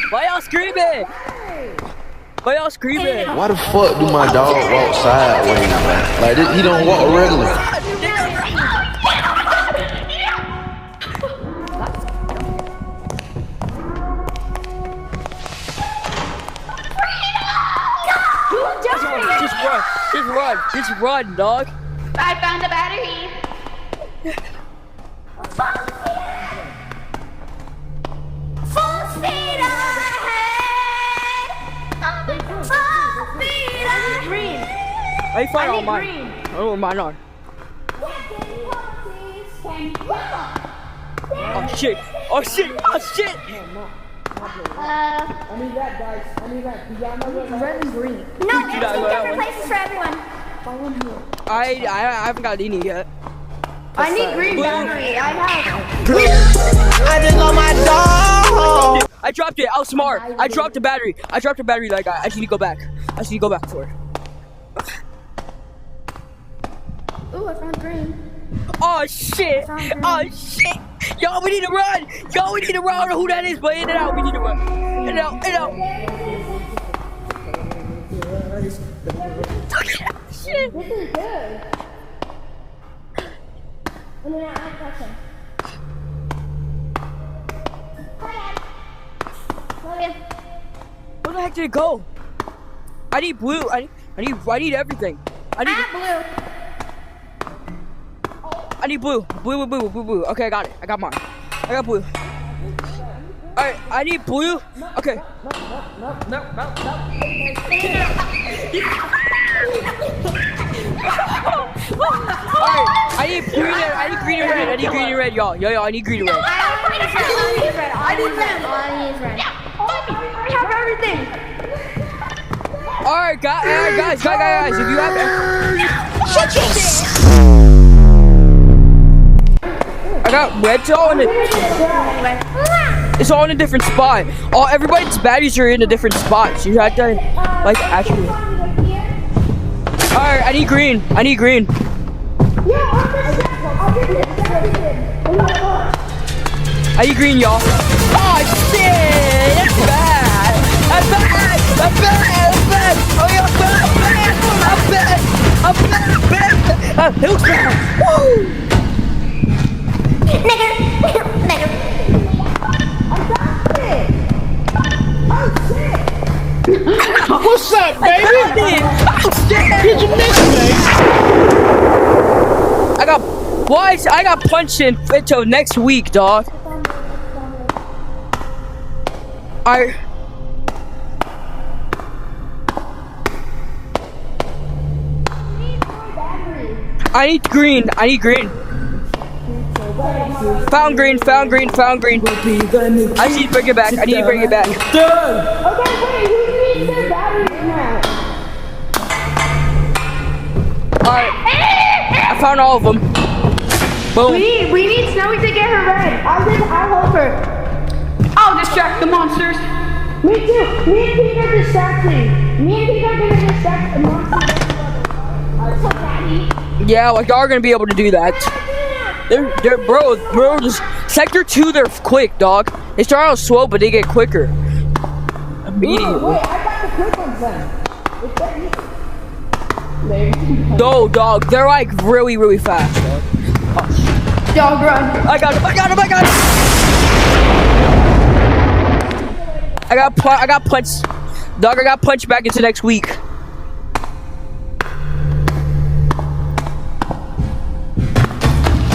Why y'all screaming? Why y'all screaming? Why the fuck do my dog walk sideways, man? Like he don't walk regular. Just run, dog. I found the battery. Full speed ahead. Full speed ahead. Green. I found all mine. I don't know where mine are. Oh shit! Oh shit! Oh shit! I need red, guys. I need red. Red and green. No, there's two different places for everyone. I haven't got any yet. I need green battery. I have. I just got my dog. I dropped it. I was smart. I dropped the battery. I dropped the battery like I need to go back. I just need to go back for it. Ooh, I found green. Oh shit! Oh shit! Yo, we need to run! Yo, we need to run! I don't know who that is, but in and out, we need to run. In and out, in and out. Shit! This is good. I mean, I have a question. Where the heck did it go? I need blue. I need everything. I need blue. I need blue. Blue. Okay, I got it. I got mine. I got blue. Alright, I need blue. Okay. No. Alright, I need green and red. I need green and red, y'all. Yo, I need green and red. I need red. I have everything. Alright, guys. If you have Shut your shit. I got red. It's all in a different spot. Everybody's batteries are in a different spot. So you have to, like, actually. Alright, I need green. I need green, y'all. Oh, shit! That's bad! Oh, yeah, I'm bad! It looks bad! Woo! Nigga. What's up, baby? Oh, shit! Did you miss me? I got punched in until next week, dog. I need green. Found green. I need to bring it back. Okay, wait, who needs their batteries now? Alright. I found all of them. Boom. We need Snowy to get her red. I'll help her. I'll distract the monsters. Me too. Me and Pete are distracting. Me and Pete are gonna distract the monsters. Yeah, like y'all are gonna be able to do that. They're bro, just sector 2, they're quick, dog. They start out slow, but they get quicker. Immediately. Wait, I got the quick ones then. No, dog, they're like really fast, dog. Dog run. I got him. I got punched. Dog, I got punched back into next week.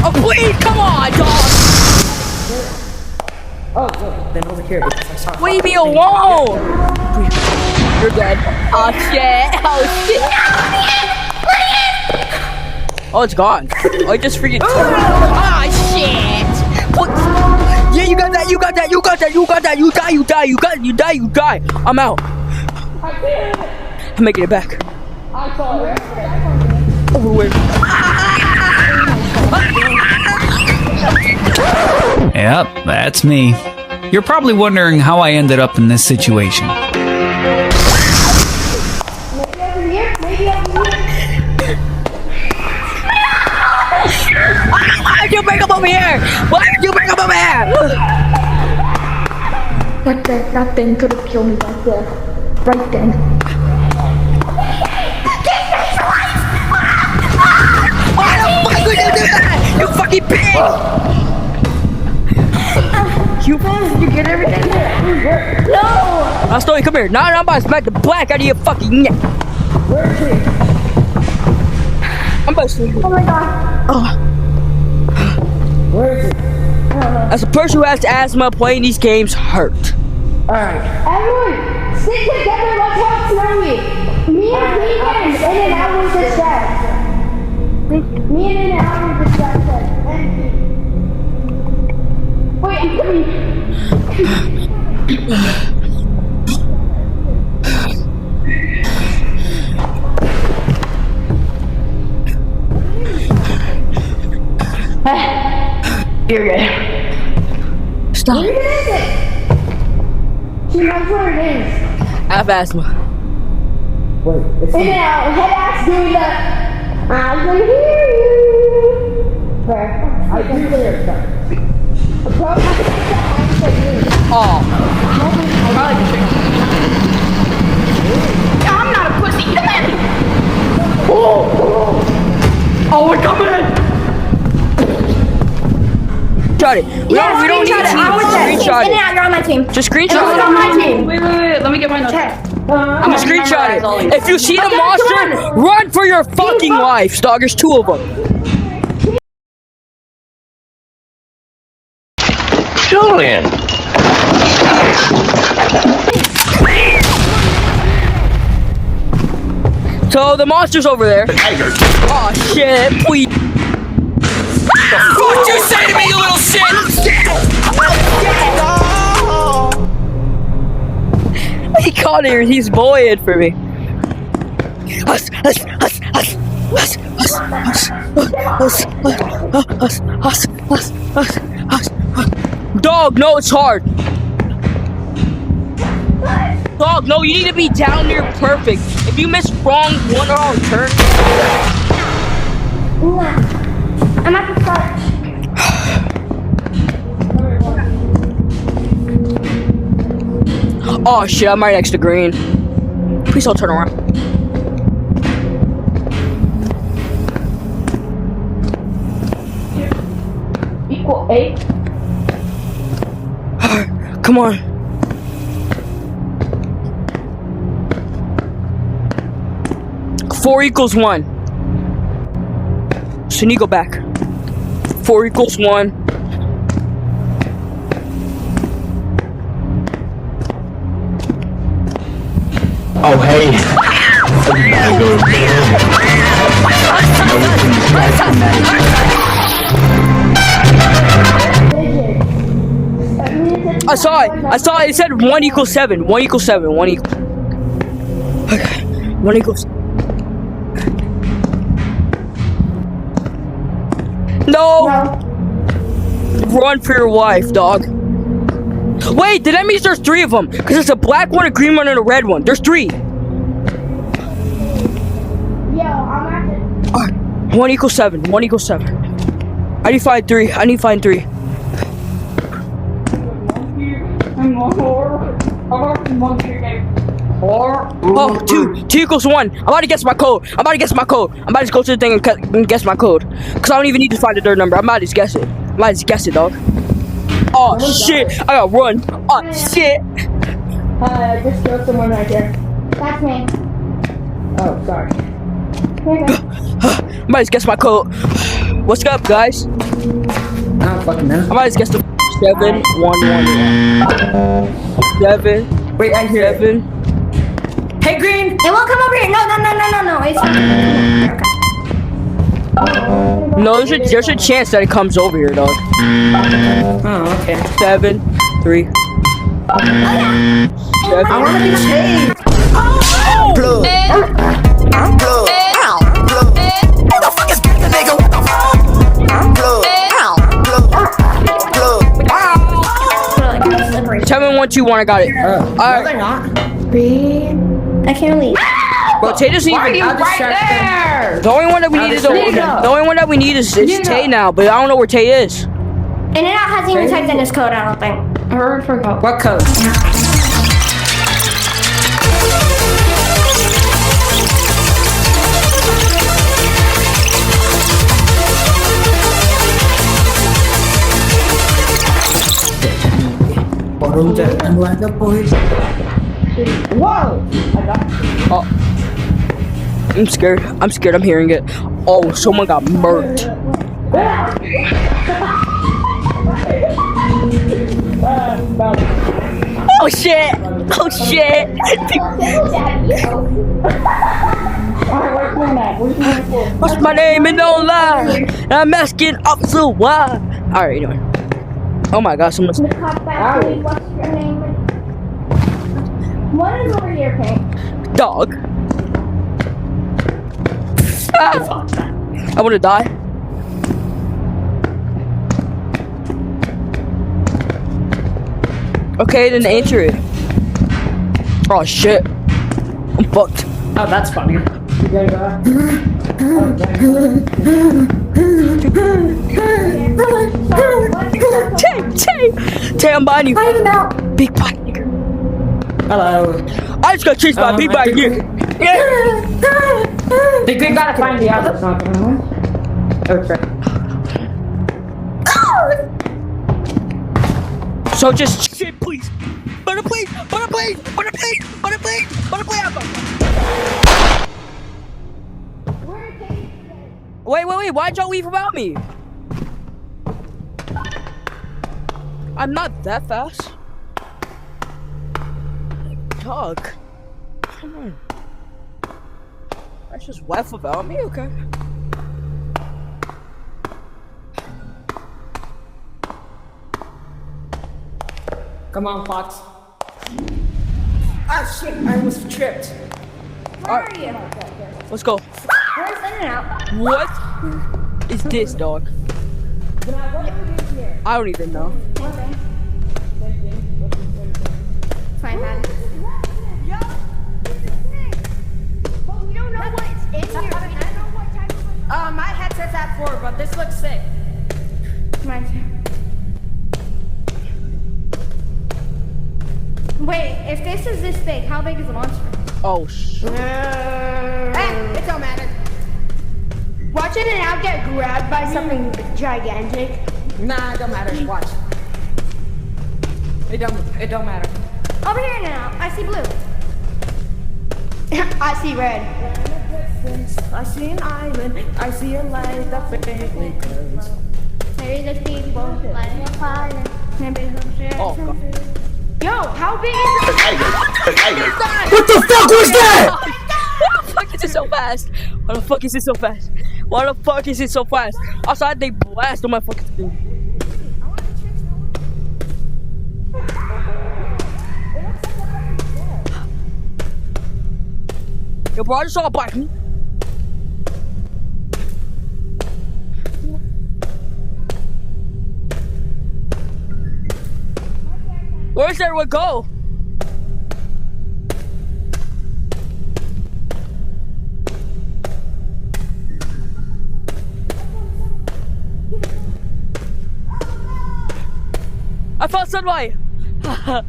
Oh, please, come on, dog. Oh, then over here. Leave me alone. You're dead. Oh, shit. Oh, it's gone. Oh, it just freaking. Ah, shit. What? Yeah, you got that. You die. I'm out. I'm making it back. Over Yep, that's me. You're probably wondering how I ended up in this situation. Why did you bring him over here? That thing could have killed me right there. Right then. Why the fuck would you do that? You fucking pig! You get everything? No! I'll still come here. Now I'm about to smack the black out of your fucking neck. Where is he? I'm about to sleep. Oh my god. Oh. Where is he? As a person who has asthma, playing these games hurt. Alright. Everyone, stick together, let's help Snowy. Me and then I will distract. Me and then I will distract. Wait, I'm coming. You're good. Stop. Where is it? She knows where it is. I have asthma. And then head ass doing the I can hear you. Where? I can hear it. Oh. I'm not a pussy. Come at me. Oh, we're coming in. Screenshot it. We don't need teams. Screenshot it. You're on my team. Just screenshot You're it. on my team. Wait. Let me get my notes. I'm gonna screenshot it. If you see the monster, run for your fucking life, dog. There's two of them. Julian! So the monster's over there. Oh shit, please. What'd you say to me, you little shit? He caught here. He's boying for me. Huss, huss, huss, huss, huss, huss, huss, huss, huss, huss, huss, huss. Dog, no, it's hard. Dog, no, you need to be down near perfect. If you miss wrong one or wrong turn. I'm at the start. Oh shit, I'm right next to green. Please don't turn around. Equal 8. Come on. Four equals 1. So you need to go back. 4 equals 1. Oh, hey. I saw it. I saw it. It said 1 equals 7. 1 equals 7. 1 equals. Okay. 1 equals. No. Run for your life, dog. Wait, did that mean there's 3 of them? Because it's a black one, a green one, and a red one. There's 3. Yo, I'm at it. 1 equals 7. 1 equals 7. I need to find 3. I need to find 3. Oh, 2. 2 equals 1. I'm about to guess my code. I'm about to guess my code. I'm about to go to the thing and guess my code. Because I don't even need to find the third number. I'm about to just guess it. I'm about to just guess it, dog. Oh, shit. I gotta run. Oh, shit. Just killed someone right there. That's me. Oh, sorry. I'm about to guess my code. What's up, guys? I don't fucking know. I'm about to guess the 7 1 1 1. 7. Wait, I hear it. 7. Hey, Green! It won't come over here. No. It's No, there's a chance that it comes over here, dog. Oh, okay. 7 3. 7. I wanna be chased! Plug. Plug. Who the fuck is the nigga? What the fuck? Plug. 7 1 2 1. I got it. Alright. They're not. I can't leave. Bro, Tay doesn't even. I'll distract them. The only one that we need is the only one that we need is Tay now, but I don't know where Tay is. And it hasn't even typed in his code, I don't think. already forgot. What code? Whoa! I'm scared. I'm scared. I'm hearing it. Oh, someone got murked. Oh shit! Oh shit! What's my name? And don't lie. I'm asking Officer why. Alright, anyway. Oh my god, someone's. What's your name? What is over here, Pink? Dog. Ah. I wanna die. Okay, then answer it. Oh shit. I'm fucked. Oh, that's funny. Tay, I'm behind you. Big body nigga. Hello. I just got chased by a big body nigga. Yeah. Think we gotta find the others, not gonna. Okay. So just shit, please. Butter please, butter please, butter please, butter please, butter please. Wait, why'd y'all leave without me? I'm not that fast. Dog. Come on. That's just left without me, okay. Come on, Fox. Ah, shit, I almost tripped. Where are you? Let's go. Where's In-N-Out? What is this, dog? I don't even know. Fine, man. But we don't know what's in here. We don't know what type of. My headset's at 4, but this looks sick. Mine too. Wait, if this is this big, how big is the monster? Oh shit. It don't matter. Watch In-N-Out get grabbed by something gigantic. Nah, it don't matter. Watch. It don't matter. Over here In-N-Out. I see blue. I see red. I see an island. I see a light that faintly glows. Maybe the people lighting a fire. Maybe some shit. Oh god. Yo, how big is it? What the fuck was that? Why the fuck is it so fast? Why the fuck is it so fast? Why the fuck is it so fast? Outside they blast on my fucking thing. Yo, bro, I just saw a black. Where's everyone go? I found sunlight. Oh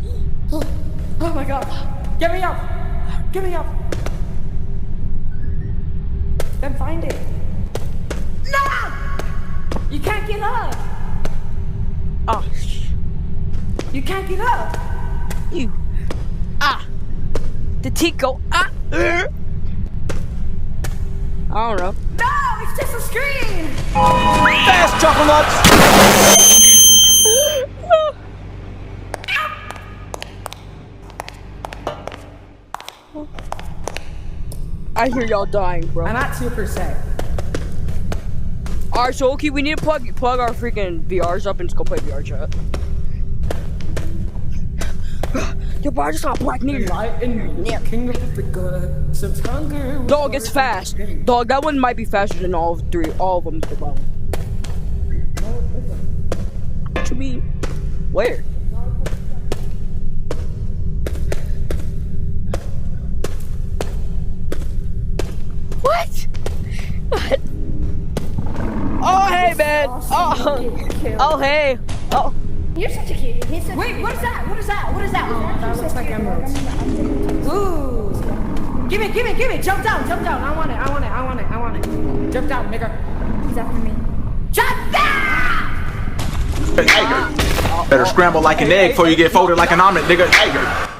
my god. Get me up. Get me up. Then find it. No! You can't get up. Oh, You can't get up. you. Ah. The teeth go. Ah. I don't know. No, it's just a screen. Fast chocolates. I hear y'all dying, bro. I'm at 2%. Alright, so okay, we need to plug our freaking VRs up and just go play VR chat. Yo, bro, I just saw a black nigga. Light and king of Africa. Since hunger. Dog, it's fast. Dog, that one might be faster than all of them combined. What you mean? Where? What? What? Oh, hey, man. Oh, hey. Oh, You're such a cutie. He's such Wait, what is that? What is that? What is that? Oh, that looks like emeralds. Ooh. Give it. Jump down. I want it. Jump down, nigga. He's after me. Jump down! Better scramble like an egg before you get folded like an omelet, nigga.